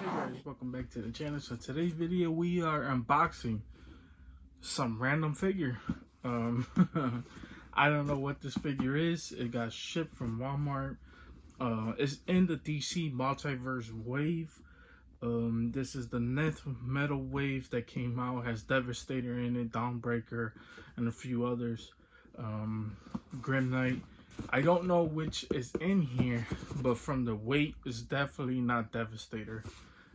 Hey guys, welcome back to the channel. So today's video we are unboxing some random figure. Um I don't know what this figure is. It got shipped from Walmart. It's in the DC Multiverse wave. This is the Nth metal wave that came out, has Devastator in it, Dawnbreaker, and a few others. Grim Knight. I don't know which is in here, but from the weight, it's definitely not Devastator.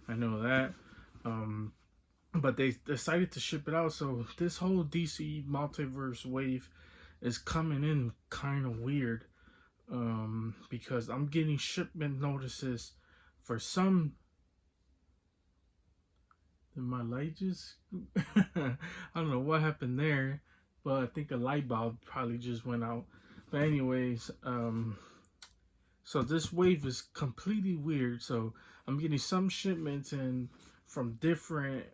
I know that. But they decided to ship it out, so this whole DC Multiverse wave is coming in kind of weird. Because I'm getting shipment notices for some. Did my light just I don't know what happened there, but I think a light bulb probably just went out. But anyways, so this wave is completely weird. So I'm getting some shipments in from different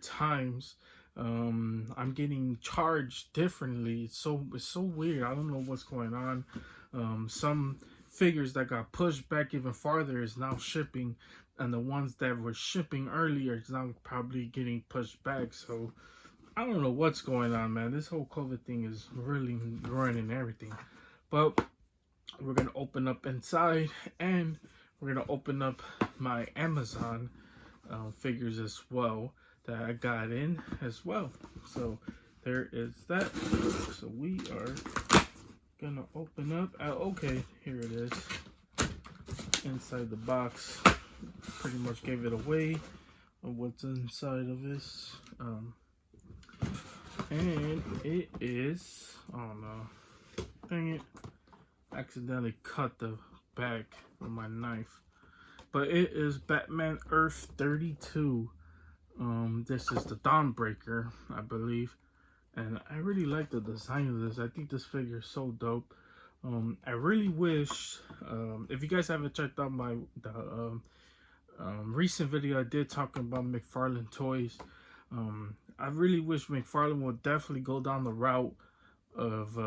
times. I'm getting charged differently. It's so weird. I don't know what's going on. Some figures that got pushed back even farther is now shipping, and the ones that were shipping earlier is now probably getting pushed back. So I don't know what's going on, man. This whole COVID thing is really ruining everything. But we're gonna open up inside, and we're gonna open up my Amazon figures as well that I got in as well. So there is that. So we are gonna open up. Okay, here it is inside the box. Pretty much gave it away of what's inside of this. And it is, oh no, dang it, accidentally cut the back with my knife. But it is Batman Earth 32. This is the Dawnbreaker, I believe. And I really like the design of this. I think this figure is so dope. I really wish, if you guys haven't checked out my recent video I did talking about McFarlane toys, I really wish McFarlane would definitely go down the route of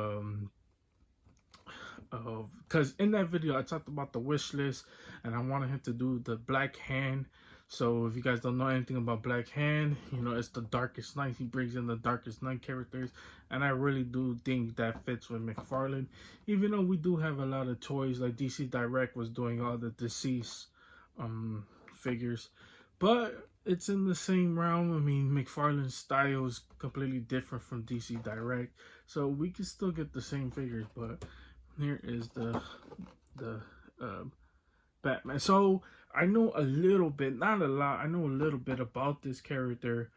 because in that video I talked about the wish list, and I wanted him to do the Black Hand. So if you guys don't know anything about Black Hand, you know, it's the Darkest Night. He brings in the Darkest Night characters, and I really do think that fits with McFarlane. Even though we do have a lot of toys, like DC Direct was doing all the deceased figures, but it's in the same realm. I mean, McFarlane's style is completely different from DC Direct, so we can still get the same figures. But here is the Batman. So I know a little bit, not a lot, I know a little bit about this character.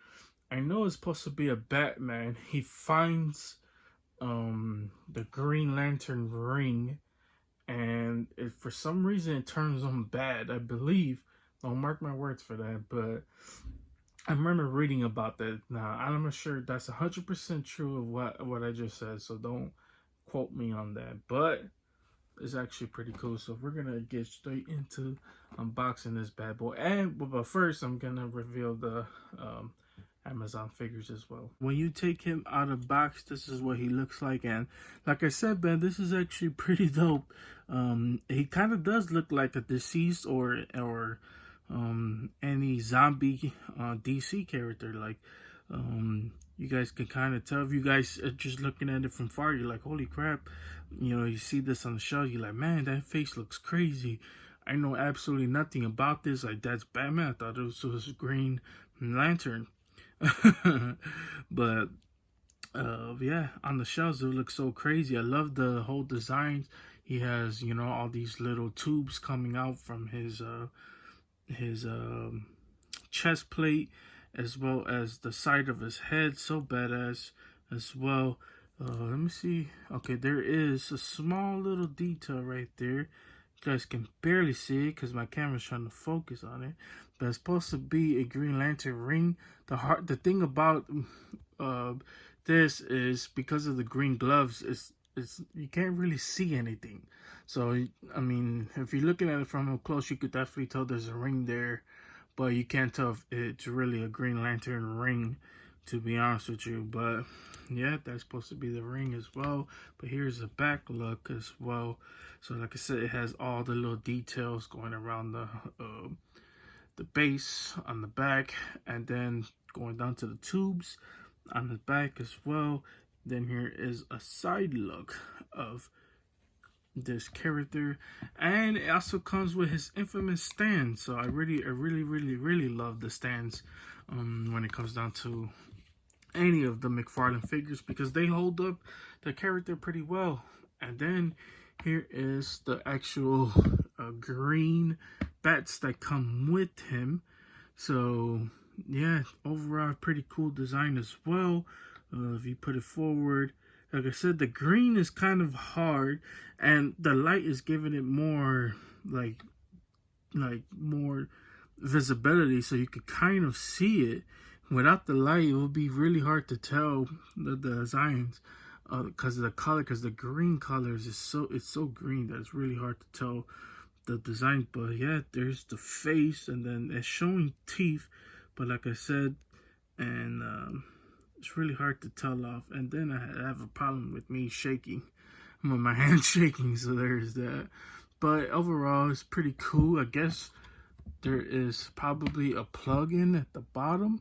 I know it's supposed to be a Batman. He finds the Green Lantern ring, and if for some reason it turns on bad, I believe. Don't mark my words for that, but I remember reading about that. Now, I'm not sure that's 100% true of what I just said, so don't quote me on that, but it's actually pretty cool. So we're gonna get straight into unboxing this bad boy, but first I'm gonna reveal the Amazon figures as well. When you take him out of the box, this is what he looks like, and like I said, man, this is actually pretty dope. He kind of does look like a deceased or any zombie DC character. Like you guys can kind of tell. If you guys are just looking at it from far, you're like, holy crap, you know, you see this on the shelf, you're like, man, that face looks crazy. I know absolutely nothing about this. Like, that's Batman. I thought it was Green Lantern. But yeah, on the shelves it looks so crazy. I love the whole design. He has, you know, all these little tubes coming out from his chest plate, as well as the side of his head. So badass as well. Let me see. Okay, there is a small little detail right there. You guys can barely see it because my camera's trying to focus on it, but it's supposed to be a Green Lantern ring. The thing about this is, because of the green gloves, it's you can't really see anything. So I mean, if you're looking at it from up close, you could definitely tell there's a ring there, but you can't tell if it's really a Green Lantern ring, to be honest with you. But yeah, that's supposed to be the ring as well. But here's the back look as well. So like I said, it has all the little details going around the base on the back, and then going down to the tubes on the back as well. Then here is a side look of this character, and it also comes with his infamous stand. So I really love the stands when it comes down to any of the McFarlane figures, because they hold up the character pretty well. And then here is the actual green bats that come with him. So yeah, overall pretty cool design as well. If you put it forward, like I said, the green is kind of hard, and the light is giving it more like more visibility, so you could kind of see it. Without the light, it would be really hard to tell the designs because of the color, because the green colors is so green that it's really hard to tell the design. But yeah, there's the face, and then it's showing teeth, but like I said, and it's really hard to tell off. And then I have a problem with me shaking, with my hand shaking, so there's that. But overall, it's pretty cool. I guess there is probably a plug-in at the bottom,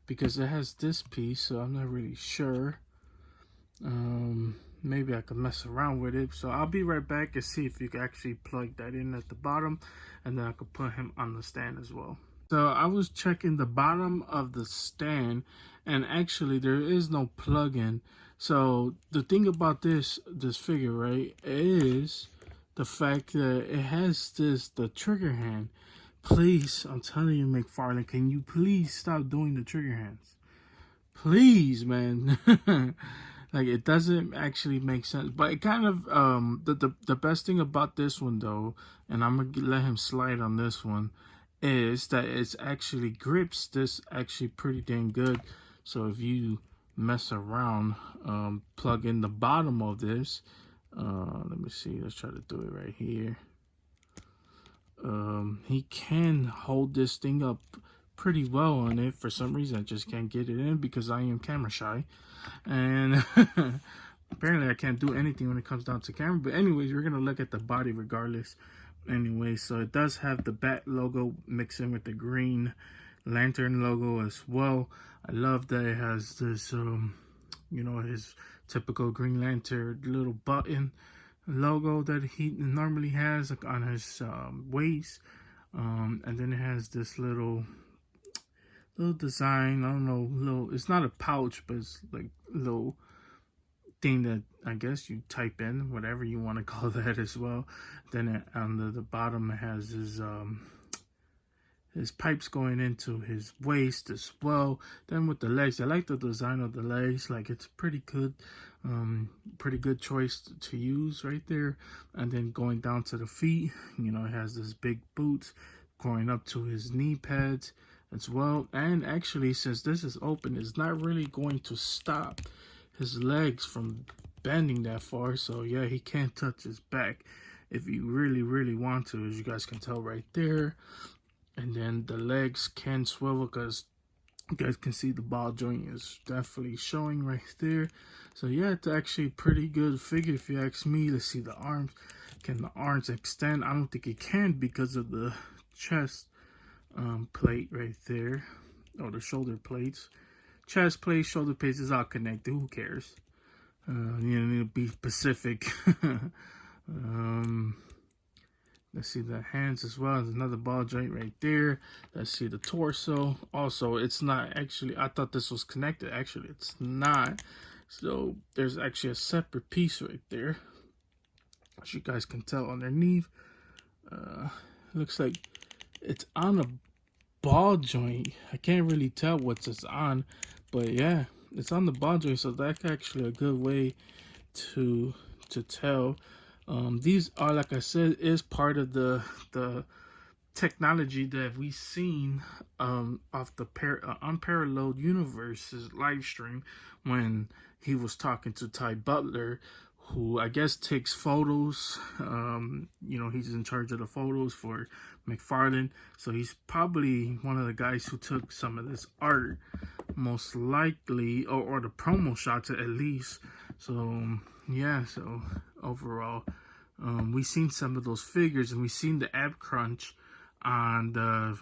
because it has this piece, so I'm not really sure. Maybe I could mess around with it. So I'll be right back and see if you can actually plug that in at the bottom, and then I could put him on the stand as well. So I was checking the bottom of the stand, and actually there is no plug-in. So the thing about this figure, right, is the fact that it has the trigger hand. Please, I'm telling you, McFarlane, can you please stop doing the trigger hands? Please, man. Like, it doesn't actually make sense. But it kind of, the best thing about this one, though, and I'm going to let him slide on this one, is that it's actually grips this actually pretty dang good. So if you mess around, plug in the bottom of this, let me see, let's try to do it right here. He can hold this thing up pretty well on it. For some reason I just can't get it in because I am camera shy, and apparently I can't do anything when it comes down to camera. But anyways, we're gonna look at the body regardless. Anyway, so it does have the bat logo mixed in with the green lantern logo as well. I love that it has this you know, his typical Green Lantern little button logo that he normally has on his waist, and then it has this little design. I don't know, it's not a pouch, but it's like a little thing that I guess you type in whatever you want to call that as well. Then on the bottom it has his pipes going into his waist as well. Then with the legs, I like the design of the legs. Like, it's pretty good. Pretty good choice to use right there. And then going down to the feet, you know, it has this big boots going up to his knee pads as well. And actually, since this is open, it's not really going to stop his legs from bending that far. So yeah, he can't touch his back if you really want to, as you guys can tell right there. And then the legs can swivel, because you guys can see the ball joint is definitely showing right there. So yeah, it's actually a pretty good figure if you ask me. Let's see the arms. Can the arms extend? I don't think it can because of the chest plate right there, or the shoulder plates. Chest plate, shoulder plates is all connected. Who cares? You need to be specific. Let's see the hands as well. There's another ball joint right there. Let's see the torso. Also, it's not actually, I thought this was connected. Actually, it's not. So there's actually a separate piece right there, as you guys can tell underneath. Looks like it's on a ball joint. I can't really tell what it's on, but yeah, it's on the ball joint. So that's actually a good way to tell. These are, like I said, is part of the technology that we've seen off the Unparalleled Universe's live stream, when he was talking to Ty Butler, who I guess takes photos. You know, he's in charge of the photos for McFarlane, so he's probably one of the guys who took some of this art, most likely, or the promo shots at least. So yeah, so overall, we've seen some of those figures, and we've seen the ab crunch on the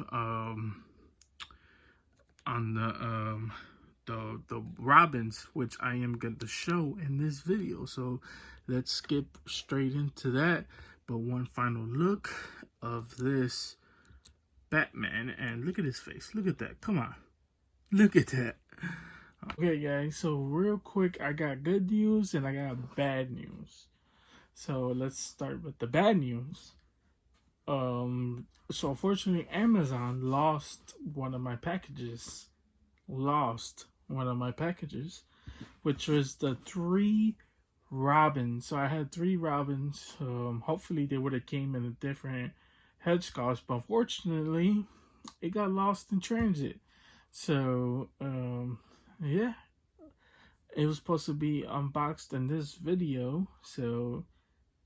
robins, which I am going to show in this video. So let's skip straight into that. But one final look of this Batman, and look at his face. Look at that. Come on, look at that. Okay, guys, so real quick, I got good news and I got bad news. So let's start with the bad news. So unfortunately, Amazon lost one of my packages. Which was the 3 robins. So I had 3 robins. Hopefully they would have came in a different head sculpt, but unfortunately, it got lost in transit. So yeah, it was supposed to be unboxed in this video, so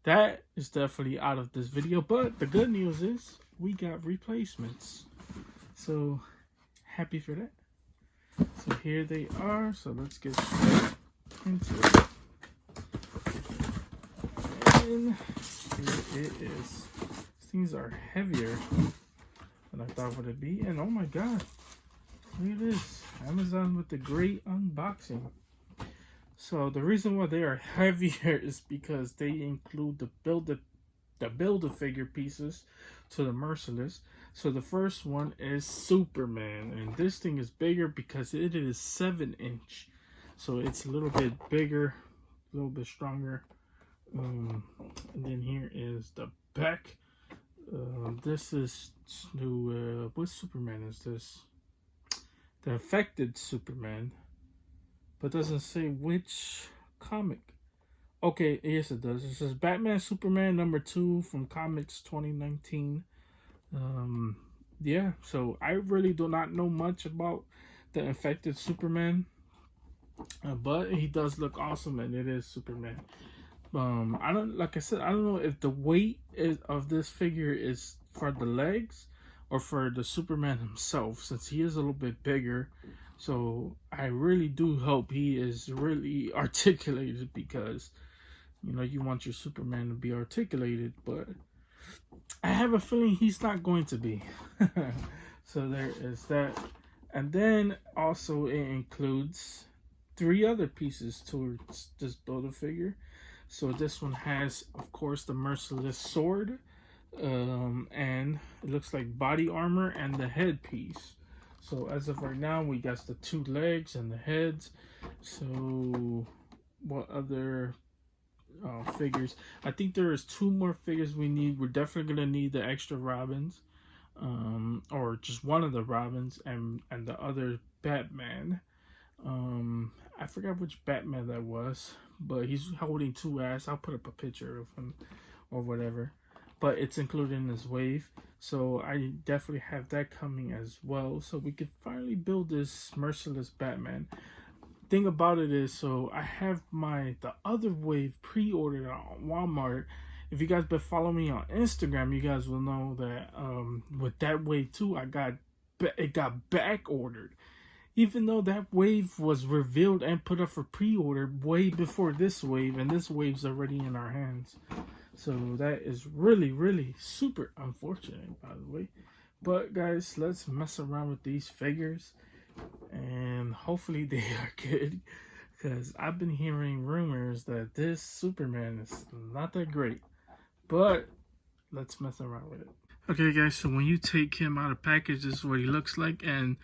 that is definitely out of this video. But the good news is we got replacements, so happy for that. So here they are. So let's get straight into it. And here it is. These are heavier than I thought would it be. And oh my god, look at this. Amazon with the great unboxing. So the reason why they are heavier is because they include the Build-A-Figure pieces to the Merciless. So the first one is Superman, and this thing is bigger because it is 7-inch. So it's a little bit bigger, a little bit stronger. And then here is the back. This is new. What Superman is this? The Affected Superman, but doesn't say which comic. Okay, yes it does. It says Batman Superman #2 from Comics 2019. Yeah, so I really do not know much about the Affected Superman, but he does look awesome, and it is Superman. I don't, like I said, I don't know if the weight of this figure is for the legs or for the Superman himself, since he is a little bit bigger. So I really do hope he is really articulated, because you know you want your Superman to be articulated, but I have a feeling he's not going to be. So there is that. And then also it includes 3 other pieces towards this Build-A-Figure. So this one has, of course, the Merciless sword, and it looks like body armor and the headpiece. So as of right now, we got the 2 legs and the heads. So what other figures? I think there is 2 more figures we need. We're definitely gonna need the extra Robins, or just one of the Robins, and the other Batman. I forgot which Batman that was, but he's holding 2 ass. I'll put up a picture of him or whatever, but it's included in this wave. So I definitely have that coming as well, so we can finally build this Merciless Batman. Thing about it is, so I have the other wave pre-ordered on Walmart. If you guys been following me on Instagram, you guys will know that with that wave too, it got back ordered. Even though that wave was revealed and put up for pre-order way before this wave, and this wave's already in our hands. So that is really, really super unfortunate, by the way. But guys, let's mess around with these figures, and hopefully they are good, because I've been hearing rumors that this Superman is not that great. But let's mess around with it. Okay guys, so when you take him out of package, this is what he looks like, and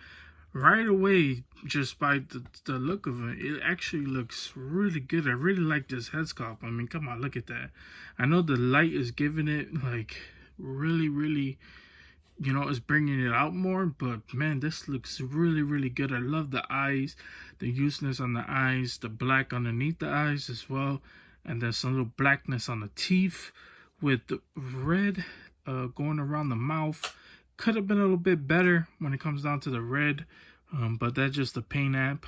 right away, just by the look of it, it actually looks really good. I really like this head sculpt. I mean, come on, look at that. I know the light is giving it, like, really, really, you know, it's bringing it out more, but man, this looks really, really good. I love the eyes, the useless on the eyes, the black underneath the eyes as well, and there's some little blackness on the teeth with the red going around the mouth. Could have been a little bit better when it comes down to the red, but that's just the paint app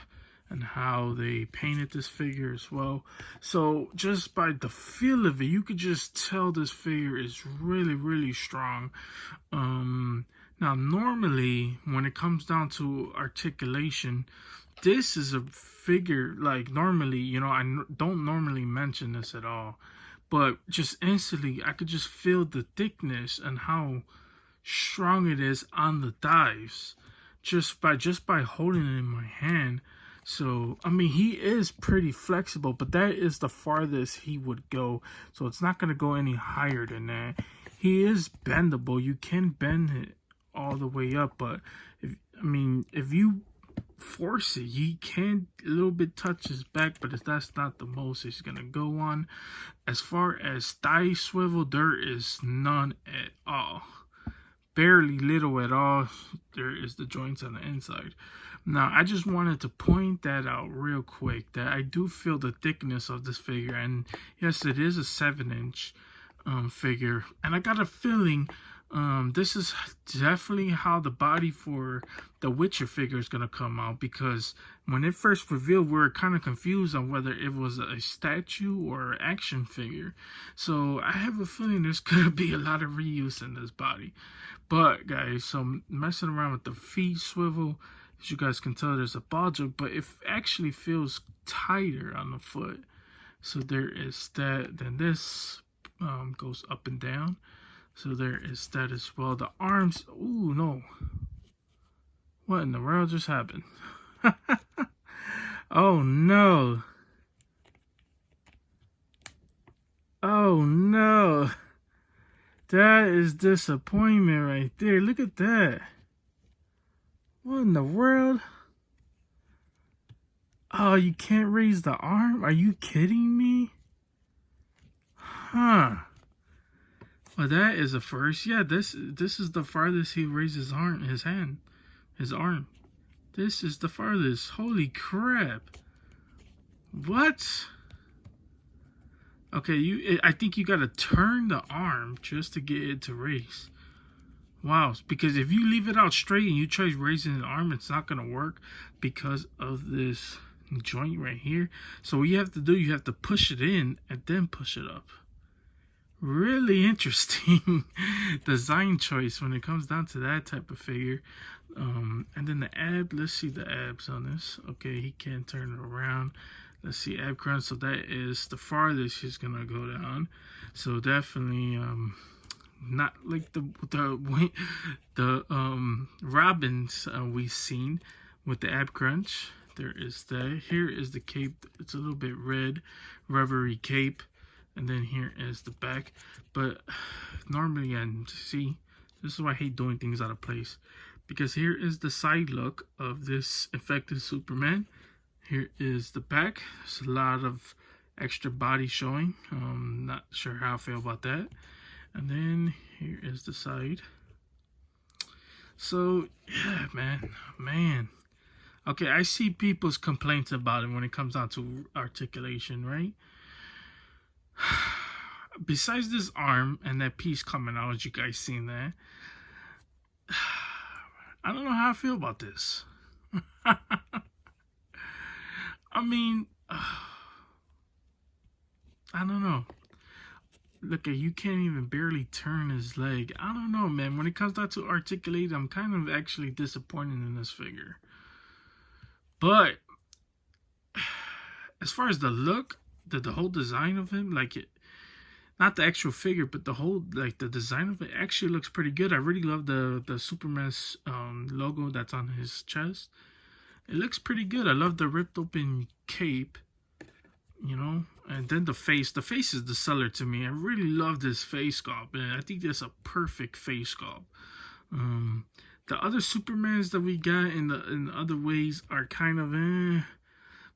and how they painted this figure as well. So just by the feel of it, you could just tell this figure is really, really strong. Now normally when it comes down to articulation, this is a figure, like, normally, you know, I don't normally mention this at all, but just instantly I could just feel the thickness and how strong it is on the thighs just by holding it in my hand. So I mean, he is pretty flexible, but that is the farthest he would go. So it's not going to go any higher than that. He is bendable. You can bend it all the way up, but if you force it, he can a little bit touch his back, but that's not the most he's gonna go on. As far as thigh swivel, there is none at all. Barely little at all. There is the joints on the inside. Now, I just wanted to point that out real quick, that I do feel the thickness of this figure, and yes, it is a 7-inch figure, and I got a feeling this is definitely how the body for the Witcher figure is going to come out, because when it first revealed, we were kind of confused on whether it was a statue or an action figure. So I have a feeling there's going to be a lot of reuse in this body. But guys, so messing around with the feet swivel, as you guys can tell, there's a ball joint, but it actually feels tighter on the foot. So there is that. Then this goes up and down. So there is that as well. The arms, ooh, no. What in the world just happened? Oh, no. Oh, no. That is disappointment right there. Look at that. What in the world? Oh, you can't raise the arm? Are you kidding me? Huh. Well, that is a first. Yeah, this is the farthest he raises his arm. This is the farthest. Holy crap. What? Okay, I think you gotta turn the arm just to get it to raise. Wow, because if you leave it out straight and you try raising the arm, it's not gonna work because of this joint right here. So what you have to do, you have to push it in and then push it up. Really interesting design choice when it comes down to that type of figure. And then the ab, let's see the abs on this. Okay, he can turn it around. Let's see, ab crunch. So that is the farthest he's gonna go down. So definitely not like the Robins we've seen with the ab crunch. There is that. Here is the cape. It's a little bit red, rubbery cape. And then here is the back. But normally, and see, this is why I hate doing things out of place. Because here is the side look of this infected Superman. Here is the back. There's a lot of extra body showing. Not sure how I feel about that. And then here is the side. So, yeah, man. Okay, I see people's complaints about it when it comes down to articulation, right? Besides this arm and that piece coming out, as you guys seen that, I don't know how I feel about this. I mean, I don't know. Look, you can't even barely turn his leg. I don't know, man. When it comes down to articulate, I'm kind of actually disappointed in this figure. But as far as the look, the whole design of him, like it, not the actual figure, but the whole, like the design of it actually looks pretty good. I really love the Superman's logo that's on his chest. It looks pretty good. I love the ripped open cape, you know, and then the face. The face is the seller to me. I really love this face sculpt, and I think that's a perfect face sculpt. The other Supermans that we got in the other ways are kind of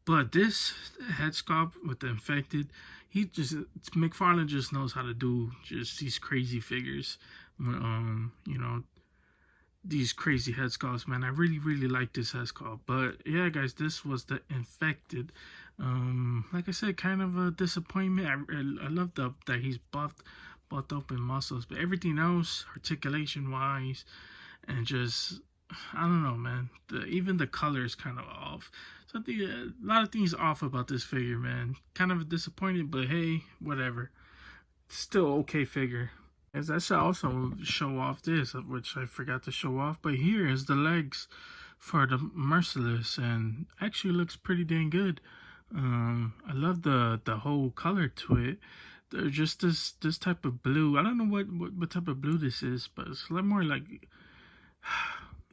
but this head sculpt with the infected, McFarlane just knows how to do just these crazy figures. You know, these crazy head sculpts, man. I really like this head sculpt. But yeah, guys, this was the infected. Like I said, kind of a disappointment. I love that he's buffed up in muscles, but everything else, articulation wise, and just, I don't know, man. Even the color is kind of off. So I think a lot of things off about this figure, man. Kind of disappointed, but hey, whatever. Still okay figure. As I should also show off this, which I forgot to show off. But here is the legs for the Merciless, and actually looks pretty dang good. I love the whole color to it. they're just this type of blue. I don't know what type of blue this is, but it's a lot more like,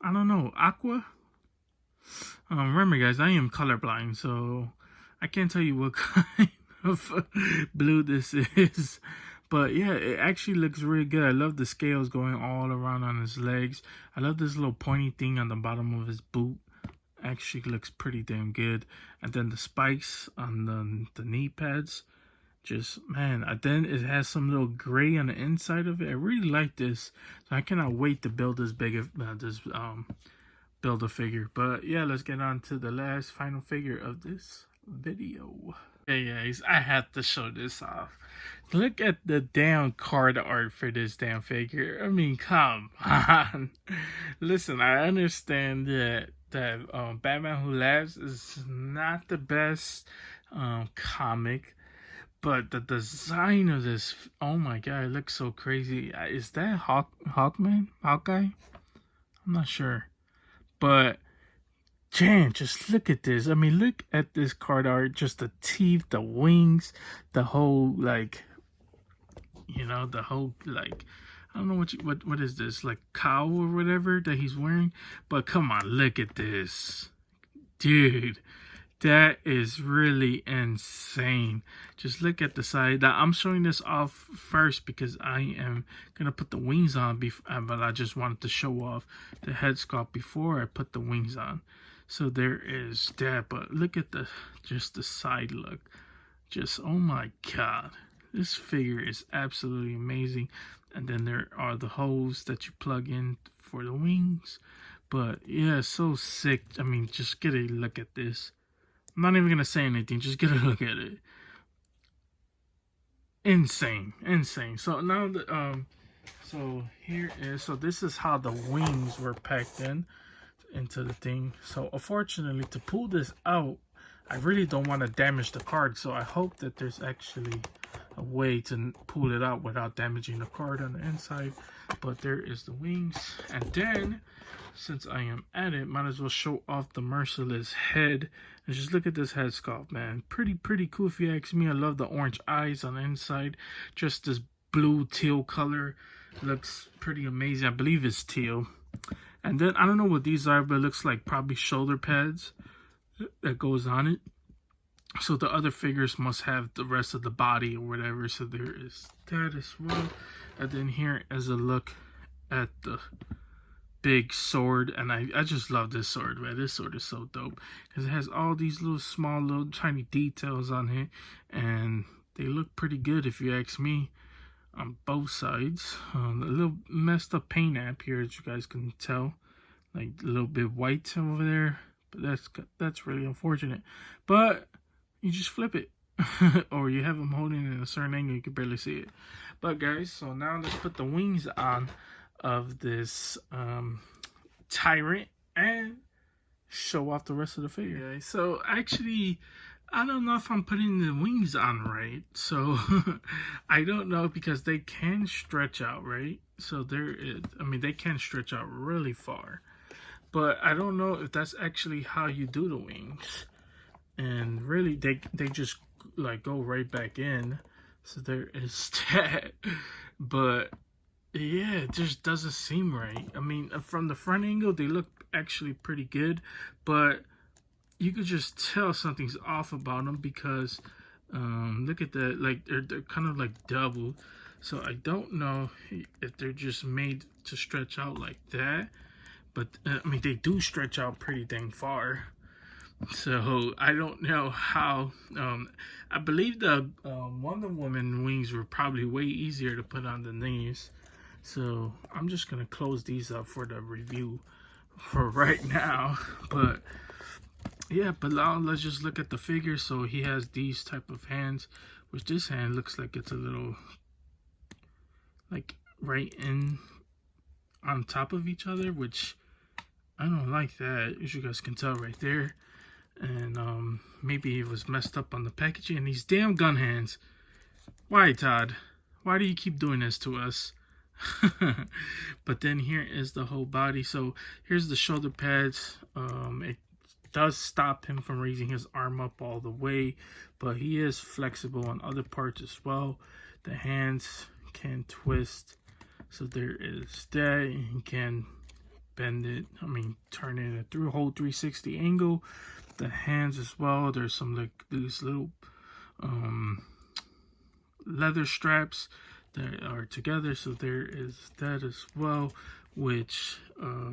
I don't know, aqua. Remember, guys, I am colorblind, so I can't tell you what kind of blue this is. But yeah, it actually looks really good. I love the scales going all around on his legs. I love this little pointy thing on the bottom of his boot. Actually looks pretty damn good. And then the spikes on the knee pads. Just, man, then it has some little gray on the inside of it. I really like this. So I cannot wait to build this build a figure. But yeah, let's get on to the last final figure of this video. Hey guys, I have to show this off. Look at the damn card art for this damn figure. I mean, come on. Listen, I understand that Batman Who Laughs is not the best comic, but the design of this, oh my god, it looks so crazy. Is that Hawkeye? I'm not sure. But, Jan, just look at this. I mean, look at this card art. Just the teeth, the wings, the whole, like, you know, the whole, like, I don't know what is this, like, cowl or whatever that he's wearing. But come on, look at this. Dude, that is really insane. Just look at the side. Now, I'm showing this off first because I am going to put the wings on, but I just wanted to show off the head sculpt before I put the wings on. So there is that, but look at just the side look. Just, oh my god. This figure is absolutely amazing. And then there are the holes that you plug in for the wings. But yeah, so sick. I mean, just get a look at this. I'm not even going to say anything. Just get a look at it. Insane. So now, so this is how the wings were packed into the thing. So unfortunately, to pull this out, I really don't want to damage the card. So I hope that there's actually a way to pull it out without damaging the card on the inside. But there is the wings. And then, since I am at it, might as well show off the merciless head. And just look at this head sculpt, man. Pretty cool if you ask me. I love the orange eyes on the inside. Just this blue teal color. Looks pretty amazing. I believe it's teal. And then, I don't know what these are, but it looks like probably shoulder pads that goes on it. So the other figures must have the rest of the body or whatever. So there is that as well. And then here is a look at the big sword. And I just love this sword, man. This sword is so dope. Because it has all these little tiny details on it. And they look pretty good if you ask me. On both sides. A little messed up paint app here, as you guys can tell. Like a little bit white over there. But that's really unfortunate. But you just flip it. Or you have them holding it in a certain angle, you can barely see it. But guys, so now let's put the wings on of this Tyrant and show off the rest of the figure. Okay, so actually, I don't know if I'm putting the wings on right. So I don't know, because they can stretch out, right? So they can stretch out really far. But I don't know if that's actually how you do the wings. And really, they just like go right back in. So there is that. But yeah, it just doesn't seem right. I mean, from the front angle, they look actually pretty good. But you could just tell something's off about them, because look at that. Like they're kind of like double. So I don't know if they're just made to stretch out like that. But I mean, they do stretch out pretty dang far. So I don't know how. I believe the Wonder Woman wings were probably way easier to put on than these. So I'm just gonna close these up for the review for right now. But yeah, but now let's just look at the figure. So he has these type of hands, which this hand looks like it's a little like right in on top of each other, which I don't like that, as you guys can tell right there. And maybe it was messed up on the packaging. And these damn gun hands. Why, Todd? Why do you keep doing this to us? But then here is the whole body. So here's the shoulder pads. It does stop him from raising his arm up all the way, but he is flexible on other parts as well. The hands can twist, so there is that. You can bend it, I mean turn it a whole 360 angle. The hands as well, there's some like these little leather straps that are together, so there is that as well, which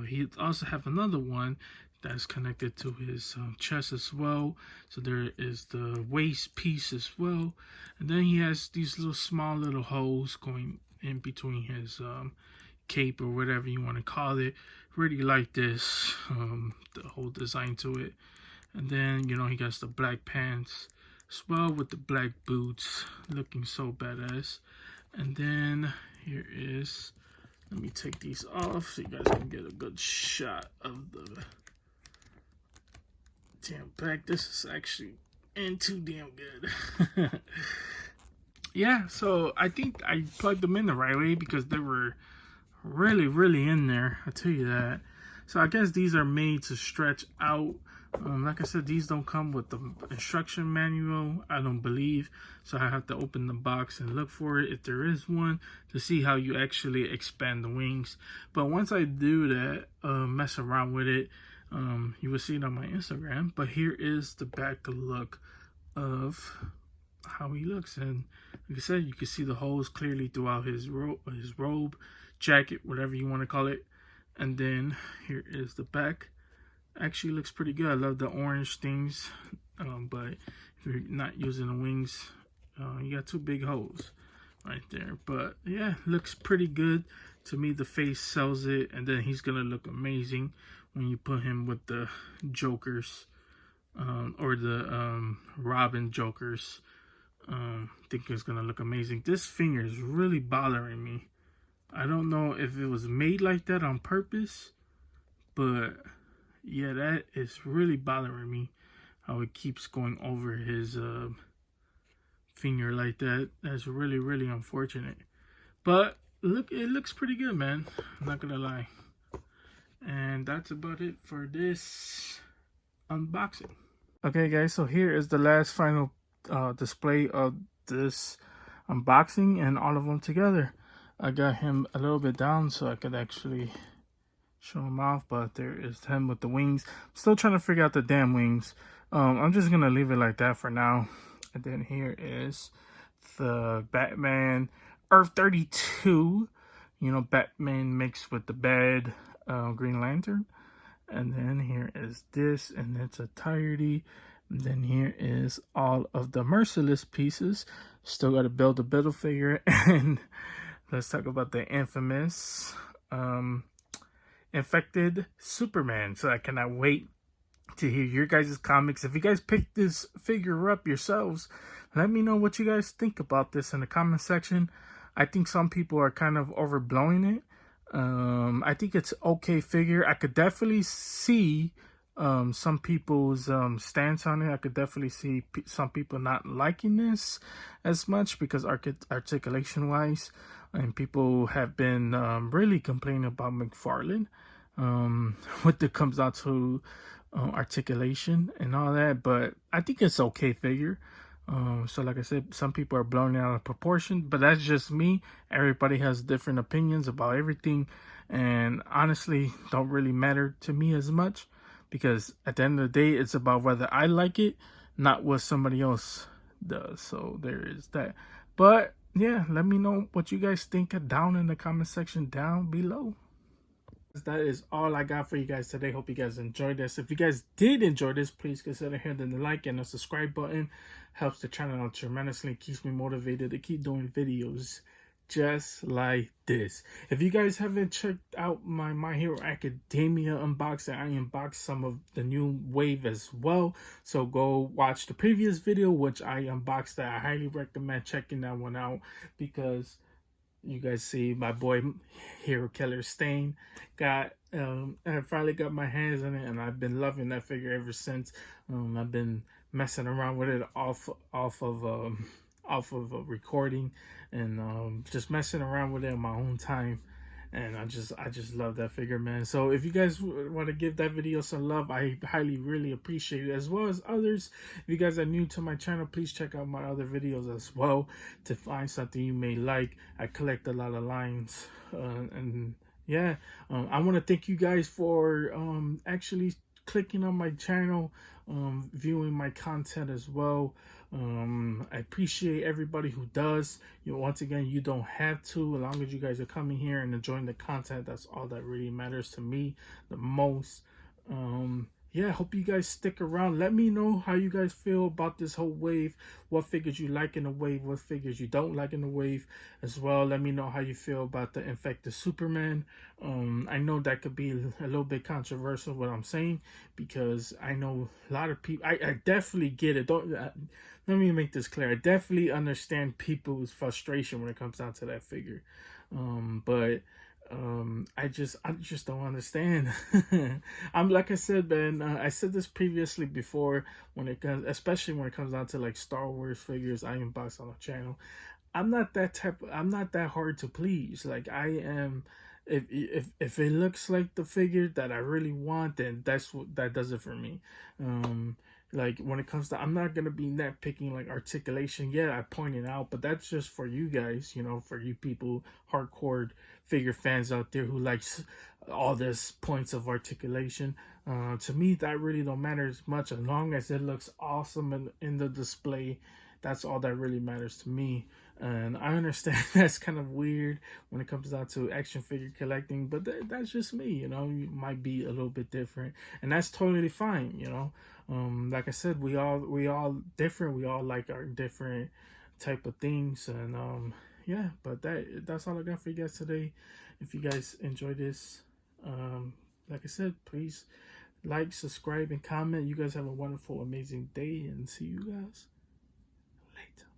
he also have another one that's connected to his chest as well, so there is the waist piece as well, and then he has these small little holes going in between his cape or whatever you want to call it. Really like this, the whole design to it. And then, you know, he got the black pants as well with the black boots, looking so badass. And then here is, let me take these off so you guys can get a good shot of the damn back. This is actually in too damn good. Yeah, so I think I plugged them in the right way because they were really in there, I'll tell you that. So I guess these are made to stretch out. Like I said, these don't come with the instruction manual, I don't believe, so I have to open the box and look for it if there is one, to see how you actually expand the wings. But once I do that, mess around with it, you will see it on my Instagram. But here is the back look of how he looks, and like I said, you can see the holes clearly throughout his robe, jacket, whatever you want to call it. And then here is the back. Actually looks pretty good. I love the orange things, but if you're not using the wings, you got two big holes right there. But yeah, looks pretty good to me. The face sells it, and then he's gonna look amazing when you put him with the Jokers, or the Robin Jokers. I think it's gonna look amazing. This finger is really bothering me. I don't know if it was made like that on purpose, but yeah, that is really bothering me, how it keeps going over his finger like that. That's really unfortunate. But look, it looks pretty good, man. I'm not gonna lie. And that's about it for this unboxing. Okay, guys, so here is the last final display of this unboxing and all of them together. I got him a little bit down so I could actually show him off, but there is him with the wings. Still trying to figure out the damn wings. I'm just gonna leave it like that for now. And then here is the Batman Earth 32. You know, Batman mixed with the bad Green Lantern. And then here is this, and its entirety. And then here is all of the Merciless pieces. Still got to build a Build-A-Figure. And let's talk about the infamous Infected Superman. So I cannot wait to hear your guys' comics. If you guys pick this figure up yourselves, let me know what you guys think about this in the comment section. I think some people are kind of overblowing it. I think it's okay figure. I could definitely see some people's stance on it. I could definitely see some people not liking this as much because articulation wise, and people have been really complaining about McFarlane when it comes out to articulation and all that. But I think it's okay figure. So like I said, some people are blowing it out of proportion, but that's just me. Everybody has different opinions about everything, and honestly don't really matter to me as much, because at the end of the day, it's about whether I like it, not what somebody else does. So there is that. But yeah, let me know what you guys think down in the comment section down below. That is all I got for you guys today. Hope you guys enjoyed this. If you guys did enjoy this, please consider hitting the like and the subscribe button. Helps the channel out tremendously. Keeps me motivated to keep doing videos just like this. If you guys haven't checked out my My Hero Academia unboxing, I unboxed some of the new wave as well. So go watch the previous video, which I unboxed that. I highly recommend checking that one out, because you guys see my boy Hero Killer Stain I finally got my hands on it, and I've been loving that figure ever since. I've been messing around with it off of a recording, and just messing around with it in my own time. and I just love that figure, man. So if you guys want to give that video some love, I highly really appreciate it, as well as others. If you guys are new to my channel, please check out my other videos as well to find something you may like. I collect a lot of lines, and yeah, I want to thank you guys for actually clicking on my channel, viewing my content as well. I appreciate everybody who does. Once again, you don't have to, as long as you guys are coming here and enjoying the content. That's all that really matters to me the most. Yeah, hope you guys stick around. Let me know how you guys feel about this whole wave. What figures you like in the wave, what figures you don't like in the wave as well. Let me know how you feel about the Infected Superman. I know that could be a little bit controversial what I'm saying, because I know a lot of people, I definitely get it. Let me make this clear. I definitely understand people's frustration when it comes down to that figure. But I just don't understand. I'm like I said, man. I said this previously before. Especially when it comes down to like Star Wars figures, I unbox on the channel. I'm not that hard to please. Like, I am. If it looks like the figure that I really want, then that does it for me. Like, when it comes to, I'm not gonna be nitpicking like articulation. Yeah, I pointed out, but that's just for you guys, for you people, hardcore figure fans out there who likes all this points of articulation. To me, that really don't matter as much, as long as it looks awesome in the display. That's all that really matters to me. And I understand that's kind of weird when it comes down to action figure collecting, but that's just me. You might be a little bit different, and that's totally fine. Like I said, we all different. We all like our different type of things, and yeah. But that's all I got for you guys today. If you guys enjoy this, like I said, please like, subscribe, and comment. You guys have a wonderful, amazing day, and see you guys later.